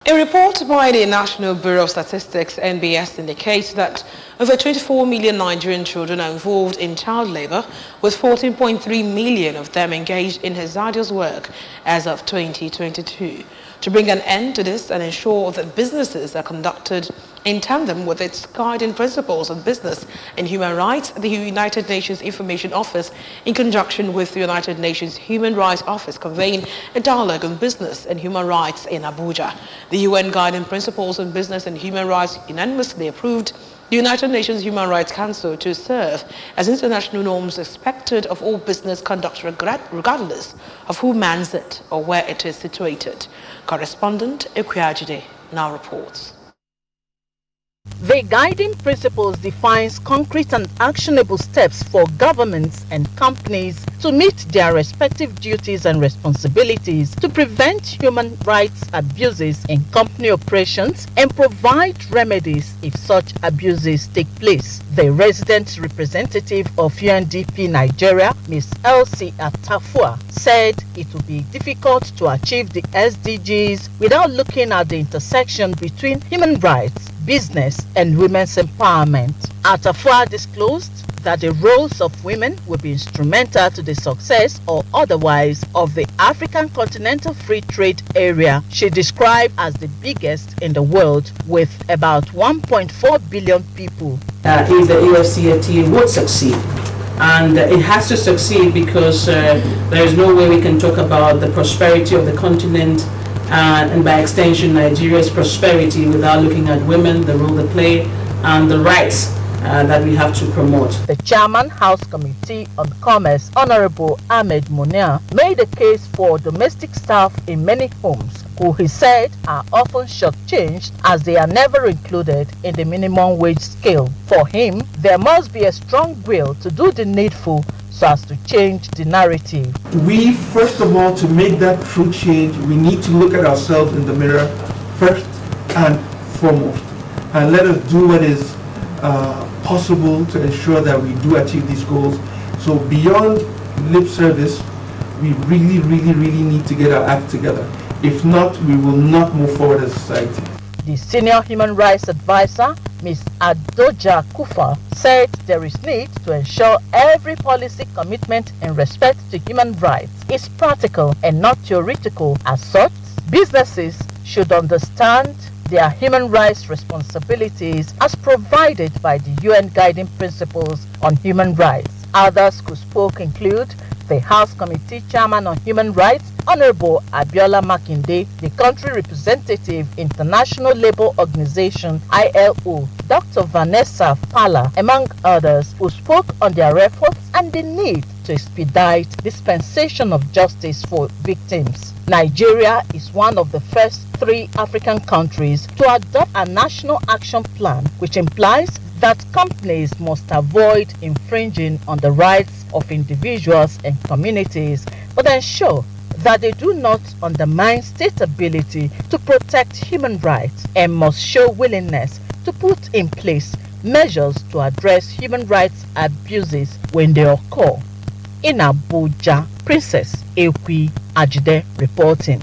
A report by the National Bureau of Statistics (NBS) indicates that over 24 million Nigerian children are involved in child labor, with 14.3 million of them engaged in hazardous work as of 2022. To bring an end to this and ensure that businesses are conducted in tandem with its guiding principles of business and human rights, the United Nations Information Office, in conjunction with the United Nations Human Rights Office, convened a dialogue on business and human rights in Abuja. The UN Guiding Principles on Business and Human Rights unanimously approved the United Nations Human Rights Council to serve as international norms expected of all business conduct regardless of who mans it or where it is situated. Correspondent Equiajide now reports. The guiding principles defines concrete and actionable steps for governments and companies to meet their respective duties and responsibilities to prevent human rights abuses in company operations and provide remedies if such abuses take place. The resident representative of UNDP Nigeria, Ms. Elsie Atafua, said it would be difficult to achieve the SDGs without looking at the intersection between human rights, business, and women's empowerment. Atafua disclosed that the roles of women will be instrumental to the success or otherwise of the African Continental Free Trade Area she described as the biggest in the world, with about 1.4 billion people. If the AFCFTA would succeed, and it has to succeed because there is no way we can talk about the prosperity of the continent and by extension Nigeria's prosperity without looking at women, the role they play, and the rights that we have to promote. The Chairman, House Committee on Commerce, Honorable Ahmed Munir, made a case for domestic staff in many homes, who he said are often shortchanged as they are never included in the minimum wage scale. For him, there must be a strong will to do the needful so as to change the narrative. We, first of all, to make that true change, we need to look at ourselves in the mirror first and foremost, and let us do what is possible to ensure that we do achieve these goals. So beyond lip service, we really need to get our act together. If not, we will not move forward as a society. The senior human rights advisor, Ms. Adoja Kufa, said there is need to ensure every policy commitment in respect to human rights is practical and not theoretical. As such, businesses should understand their human rights responsibilities as provided by the UN Guiding Principles on Human Rights. Others who spoke include the House Committee Chairman on Human Rights, Honorable Abiola Makinde, the country representative, International Labour Organization, ILO, Dr. Vanessa Pala, among others, who spoke on their efforts and the need to expedite dispensation of justice for victims. Nigeria is one of the first 3 African countries to adopt a national action plan, which implies that companies must avoid infringing on the rights of individuals and communities, but ensure that they do not undermine state ability to protect human rights, and must show willingness to put in place measures to address human rights abuses when they occur. In Abuja, Princess Equiajide reporting.